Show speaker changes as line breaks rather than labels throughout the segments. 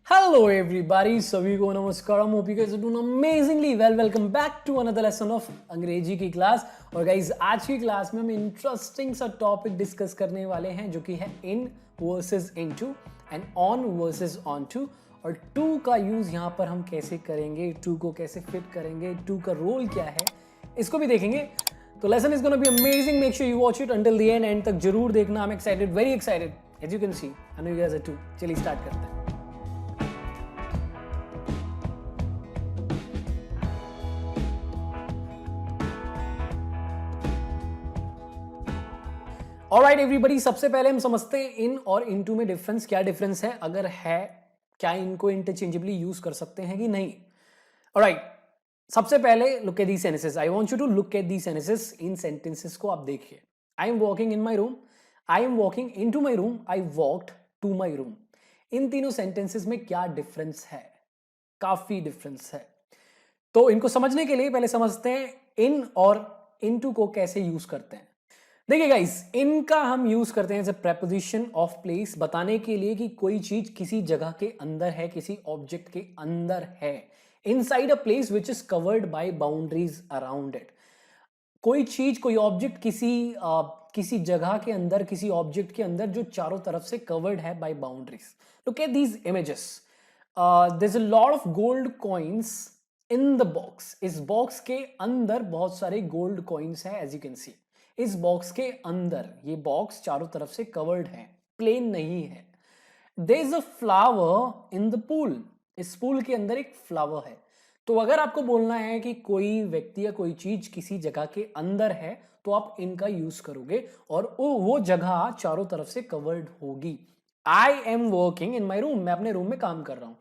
Hello everybody, सभी को नमस्कार। Hope you guys are doing amazingly well. Welcome back to another lesson of अंग्रेजी की क्लास। और गाइस आज की क्लास में हम इंटरेस्टिंग सा टॉपिक डिस्कस करने वाले हैं जो कि है in versus into and on versus onto. और टू का यूज यहाँ पर हम कैसे करेंगे, टू को कैसे फिट करेंगे, टू का रोल क्या है, इसको भी देखेंगे। तो lesson is gonna be amazing. Make sure you watch it until the end तक जरूर देखना। I am excited, very excited as you can see. I know you guys are too. चलिए स्टार्ट करते हैं। ऑलराइट एवरीबॉडी, सबसे पहले हम समझते हैं इन और इनटू में डिफरेंस। क्या डिफरेंस है, अगर है क्या इनको इंटरचेंजेबली यूज कर सकते हैं कि नहीं। ऑलराइट, सबसे पहले look at the sentences. I want you to look at the sentences. इन सेंटेंसेस को आप देखिए। I am walking in my room, I am walking in to my room, I walked to my room. इन तीनों sentences में क्या difference है? काफी डिफरेंस है। तो इनको समझने के लिए पहले समझते हैं इन और इनटू को कैसे यूज करते हैं। देखिए गाइस, इनका हम यूज करते हैं as a preposition of place, बताने के लिए कि कोई चीज किसी जगह के अंदर है, किसी ऑब्जेक्ट के अंदर है। Inside a place which is covered by boundaries around it. कोई चीज, कोई ऑब्जेक्ट किसी जगह के अंदर, किसी ऑब्जेक्ट के अंदर जो चारों तरफ से कवर्ड है by boundaries. Look at these images. There is a lot of gold coins in the box. इस बॉक्स के अंदर बहुत सारे गोल्ड कॉइन्स हैं एज यू कैन सी। इस बॉक्स के अंदर, ये बॉक्स चारों तरफ से कवर्ड है, प्लेन नहीं है। There is a flower in the pool. इस पूल के अंदर एक फ्लावर है। तो अगर आपको बोलना है कि कोई व्यक्ति या कोई चीज किसी जगह के अंदर है तो आप इनका यूज करोगे और वो जगह चारों तरफ से कवर्ड होगी। I am working in my room. मैं अपने रूम में काम कर रहा हूं।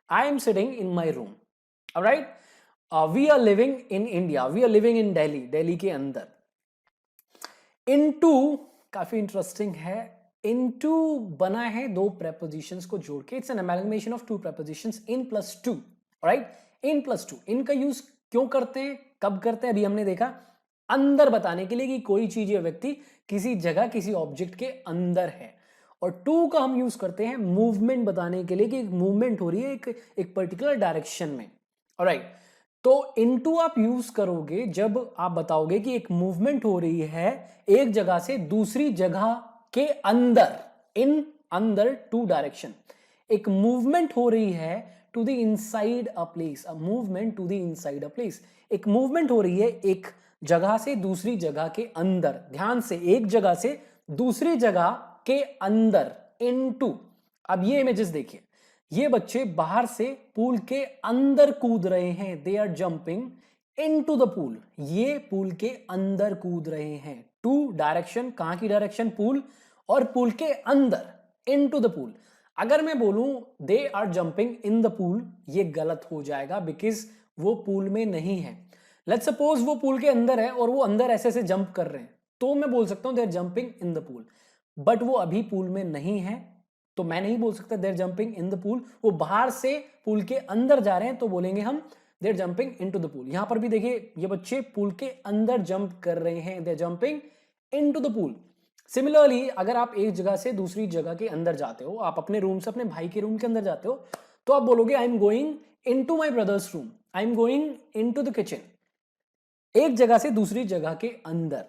I am sitting in my room. Alright, we are living in India, we are living in Delhi, Delhi के अंदर। इनटू काफी इंटरेस्टिंग है। इनटू बना है दो प्रेपोजिशंस को जोड़ के। It's an amalgamation of two prepositions, in plus to. Right, in plus to. इनका यूज क्यों करते हैं, कब करते हैं, अभी हमने देखा। अंदर बताने के लिए कि कोई चीज या व्यक्ति किसी जगह, किसी ऑब्जेक्ट के अंदर है। और टू का हम यूज करते हैं मूवमेंट बताने के लिए कि मूवमेंट हो रही है एक पर्टिकुलर डायरेक्शन में। ऑलराइट, तो इनटू आप यूज करोगे जब आप बताओगे कि एक मूवमेंट हो रही है एक जगह से दूसरी जगह के अंदर। इन, अंदर, टू डायरेक्शन। एक मूवमेंट हो रही है to the inside a place. A movement to the inside a place. एक मूवमेंट हो रही है एक जगह से दूसरी जगह के अंदर। ध्यान से, एक जगह से दूसरी जगह के अंदर। इनटू। अब ये इमेजेस देखिए। ये बच्चे बाहर से पूल के अंदर कूद रहे हैं। They are jumping into the pool. ये पूल के अंदर कूद रहे हैं। टू डायरेक्शन, कहां की डायरेक्शन? पूल। और पूल के अंदर, इनटू द पूल। अगर मैं बोलूं they are jumping in the pool, ये गलत हो जाएगा बिकॉज वो पूल में नहीं है। लेट्स सपोज वो पूल के अंदर है और वो अंदर ऐसे ऐसे जंप कर रहे हैं, तो मैं बोल सकता हूं they are jumping in the pool. But वो अभी पूल में नहीं है, तो मैं नहीं बोल सकता देर जंपिंग इन द पूल। वो बाहर से पूल के अंदर जा रहे हैं तो बोलेंगे हम देर जंपिंग इनटू द पूल। यहां पर भी देखिए, ये बच्चे पूल के अंदर जंप कर रहे हैं, they're jumping into the pool. Similarly, अगर आप एक जगह से दूसरी जगह के अंदर जाते हो, आप अपने रूम से अपने भाई के रूम के अंदर जाते हो, तो आप बोलोगे आई am going into my brothers room, I am going into the kitchen. एक जगह से दूसरी जगह के अंदर।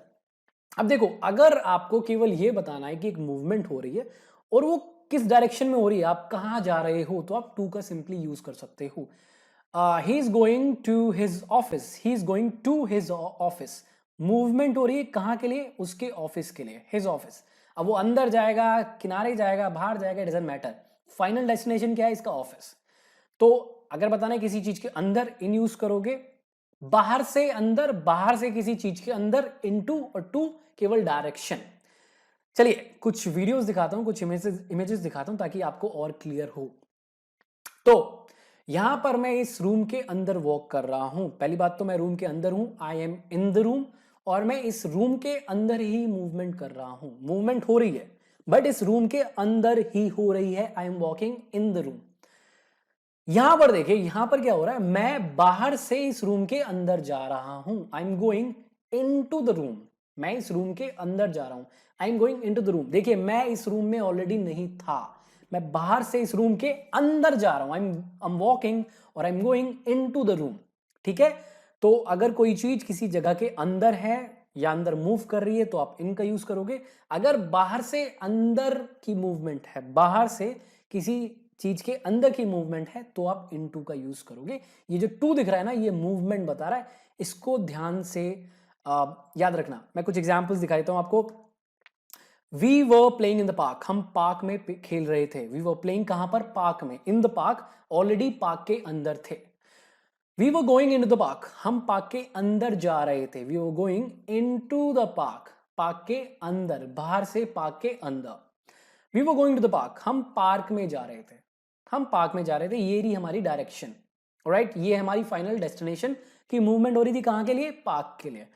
अब देखो, अगर आपको केवल ये बताना है कि एक मूवमेंट हो रही है और वो किस डायरेक्शन में हो रही है, आप कहां जा रहे हो, तो आप टू का सिंपली यूज कर सकते हो। He is going to his office, he is going to his office. Movement हो रही है कहां के लिए? उसके ऑफिस के लिए, हिज ऑफिस। अब वो अंदर जाएगा, किनारे जाएगा, बाहर जाएगा, it doesn't matter. Final destination क्या है? इसका ऑफिस। तो अगर बताना है किसी चीज के अंदर, इन यूज करोगे। बाहर से अंदर, बाहर से किसी चीज के अंदर, इनटू। और टू केवल डायरेक्शन। चलिए कुछ वीडियोस दिखाता हूं, कुछ इमेजेस दिखाता हूं ताकि आपको और क्लियर हो। तो यहां पर मैं इस रूम के अंदर वॉक कर रहा हूं। पहली बात तो मैं रूम के अंदर हूं, I M in the room. और मैं इस रूम के अंदर ही मूवमेंट कर रहा हूं। मूवमेंट हो रही है बट इस रूम के अंदर ही हो रही है। आई am walking in the room. यहां पर देखिए, यहां पर क्या हो रहा है? मैं बाहर से इस रूम के अंदर जा रहा हूं। I am going in to the room. मैं इस रूम के अंदर जा रहा हूं। I am going in to the room. देखिए, मैं इस रूम में ऑलरेडी नहीं था, मैं बाहर से इस रूम के अंदर जा रहा हूं, आई एम वॉकिंग और I am going into the room. ठीक है, तो अगर कोई चीज किसी जगह के अंदर है या अंदर मूव कर रही है तो आप इन का यूज करोगे। अगर बाहर से अंदर की मूवमेंट है, बाहर से किसी चीज के अंदर की मूवमेंट है तो आप इनटू का यूज करोगे। ये जो टू दिख रहा है ना, ये मूवमेंट बता रहा है, इसको ध्यान से याद रखना। मैं कुछ एग्जांपल्स दिखा देता हूं आपको। We were playing in the park, हम पार्क में खेल रहे थे। वी वर प्लेइंग कहां पर? पार्क में। In the park, already park के अंदर थे। We were going in to the park, हम पार्क के अंदर जा रहे थे। We were going in to the park, park के अंदर, बाहर से पार्क के अंदर। We were going to the park, हम पार्क में जा रहे थे, हम पार्क में जा रहे थे। ये रही हमारी डायरेक्शन, राइट। ये हमारी फाइनल डेस्टिनेशन की मूवमेंट हो रही थी, कहां के लिए? पार्क के लिए।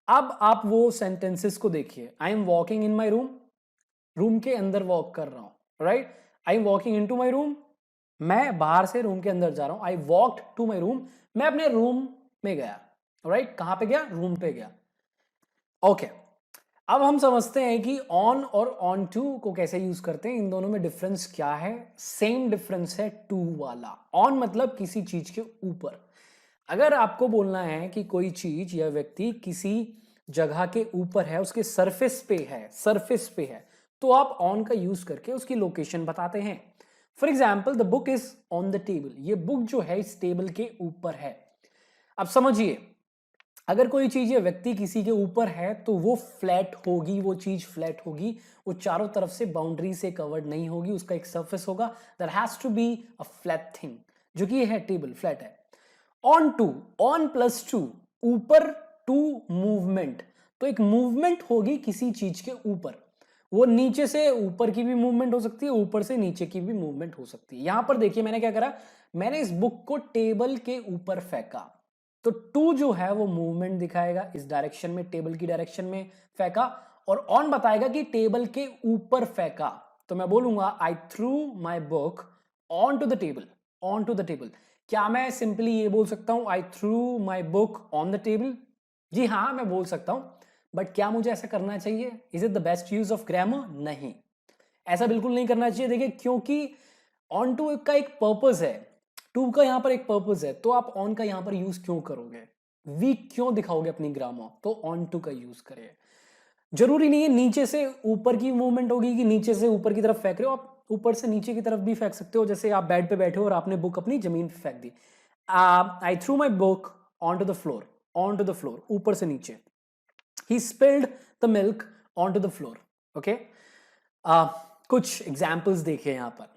अब आप वो सेंटेंसेस को देखिए। I am walking in my room, room के अंदर वॉक कर रहा हूं, right. I am walking in to my room, मैं बाहर से रूम के अंदर जा रहा हूं। I walked to my room, मैं अपने रूम में गया, राइट। कहां पे गया? रूम पे गया। ओके, अब हम समझते हैं कि ऑन और ऑन टू को कैसे यूज करते हैं। इन दोनों में डिफरेंस क्या है? सेम डिफरेंस है, टू वाला। ऑन मतलब किसी चीज के ऊपर। अगर आपको बोलना है कि कोई चीज या व्यक्ति किसी जगह के ऊपर है, उसके सरफेस पे है, सरफेस पे है, तो आप ऑन का यूज करके उसकी लोकेशन बताते हैं। For example, the book is on the table, ये बुक जो है इस टेबल के ऊपर है। अब समझिए, अगर कोई चीज या व्यक्ति किसी के ऊपर है तो वो फ्लैट होगी, वो चीज फ्लैट होगी, वो चारों तरफ से बाउंड्री से कवर्ड नहीं होगी, उसका एक सरफेस होगा। There has to be a flat thing, जो कि है टेबल, फ्लैट है। On to, on plus to, ऊपर टू मूवमेंट, तो एक मूवमेंट होगी किसी चीज के ऊपर। वो नीचे से ऊपर की भी मूवमेंट हो सकती है, ऊपर से नीचे की भी मूवमेंट हो सकती है। यहां पर देखिए मैंने क्या करा, मैंने इस बुक को टेबल के ऊपर फेंका, तो टू जो है वो मूवमेंट दिखाएगा इस डायरेक्शन में, टेबल की डायरेक्शन में फेंका। और ऑन बताएगा कि टेबल के ऊपर फेंका, तो मैं बोलूंगा I threw my book on to the table, on to the table. क्या मैं सिंपली ये बोल सकता हूं I threw my book on the table? जी हाँ, मैं बोल सकता हूं, बट क्या मुझे ऐसा करना चाहिए? Is it the best use of grammar? नहीं, ऐसा बिल्कुल नहीं करना चाहिए। देखिए, क्योंकि ऑन टू का एक पर्पस है, टू का यहां पर एक पर्पस है, तो आप ऑन का यहां पर यूज क्यों करोगे? वीक क्यों दिखाओगे अपनी ग्रामर? तो ऑन टू का यूज करिए। जरूरी नहीं है नीचे से ऊपर की मूवमेंट होगी कि नीचे से ऊपर की तरफ फेंक रहे हो, आप ऊपर से नीचे की तरफ भी फेंक सकते हो। जैसे आप बेड पे बैठे हो और आपने बुक अपनी जमीन पे फेंक दी। I threw my book on to the floor, on to the floor, ऊपर से नीचे। He spilled the milk onto the floor. Okay? कुछ एग्जाम्पल्स देखिए यहां पर।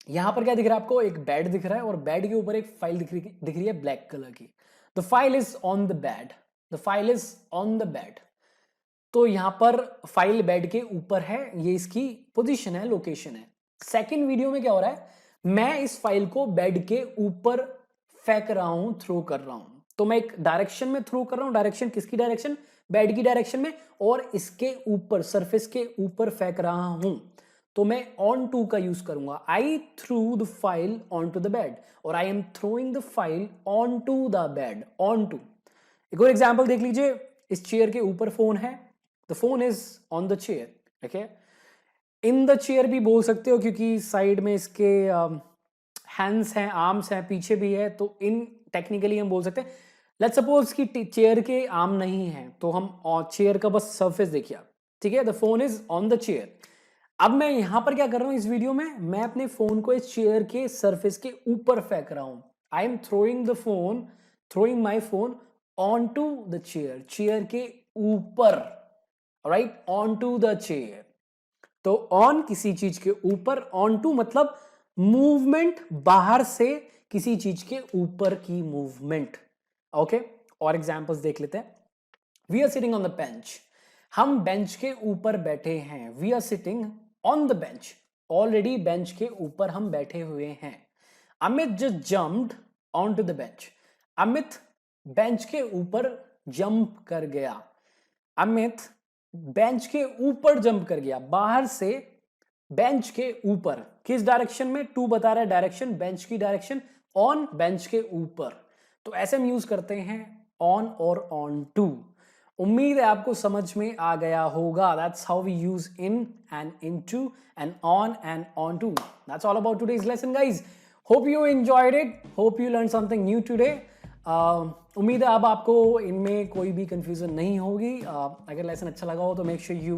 यहां पर क्या दिख रहा है आपको? एक बेड दिख रहा है और बेड के ऊपर एक फाइल दिख रही है ब्लैक कलर की। The file is on the bed, the file is on the bed. तो यहां पर फाइल बेड के ऊपर है, ये इसकी पोजीशन है, लोकेशन है। सेकेंड वीडियो में क्या हो रहा है, मैं इस फाइल को बेड के ऊपर फेंक रहा हूं, थ्रो कर रहा हूं। तो मैं एक डायरेक्शन में थ्रो कर रहा हूं। डायरेक्शन किसकी डायरेक्शन? बेड की डायरेक्शन में, और इसके ऊपर, सरफेस के ऊपर फेंक रहा हूं। तो मैं ऑन टू का यूज करूंगा। I threw the file on to the bed, और I am throwing the file on to the bed, onto. एक और एग्जाम्पल देख लीजिए, इस चेयर के ऊपर फोन है, the phone is on the chair. Okay, in the chair भी बोल सकते हो क्योंकि साइड में इसके हैंड्स हैं, आर्म्स हैं, पीछे भी है, तो इन टेक्निकली हम बोल सकते हैं। लेट्स सपोज कि चेयर के आर्म नहीं है, तो हम चेयर का बस सरफेस देखिए, ठीक है। The phone is on the chair. अब मैं यहां पर क्या कर रहा हूं इस वीडियो में, मैं अपने फोन को इस चेयर के सरफेस के ऊपर फेंक रहा हूं। I am throwing the phone, throwing my phone on to the chair, chair के ऊपर, right, on to the chair. तो ऑन किसी चीज के ऊपर, ऑन टू मतलब मूवमेंट, बाहर से किसी चीज के ऊपर की मूवमेंट। ओके, और एग्जांपल्स देख लेते हैं। We are sitting on the bench, हम बेंच के ऊपर बैठे हैं। We are sitting on the bench, already bench के ऊपर हम बैठे हुए हैं। Amit just jumped on to the bench, Amit bench के ऊपर जंप कर गया। अमित बेंच के ऊपर जंप कर गया, बाहर से बेंच के ऊपर, किस डायरेक्शन में? टू बता रहा है डायरेक्शन, बेंच की डायरेक्शन, ऑन बेंच के ऊपर। तो ऐसे हम यूज करते हैं ऑन और ऑन टू। उम्मीद है आपको समझ में आ गया होगा. That's how we use in and into and on to. That's all about today's lesson, guys. Hope you enjoyed it. Hope you learned something new today. उम्मीद है अब आपको इनमें कोई भी कंफ्यूजन नहीं होगी. अगर लेसन अच्छा लगा हो तो make sure you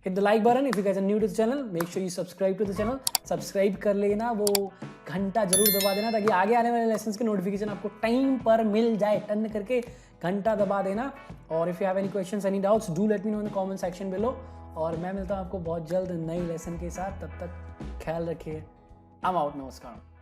hit the like button. If you guys are new to the channel, make sure you subscribe to the channel. Subscribe कर लेना, वो घंटा जरूर दबा देना ताकि आगे आने वाले लेसन्स के नोटिफिकेशन आपको टाइम पर मिल जाए. टन करके घंटा दबा देना. और if you have any questions, any doubts, do let me know in the comment section below. और मैं मिलता हूँ आपको बहुत जल्द नई लेसन के साथ. तब तक ख्याल रखिए. I am out. नमस्कार.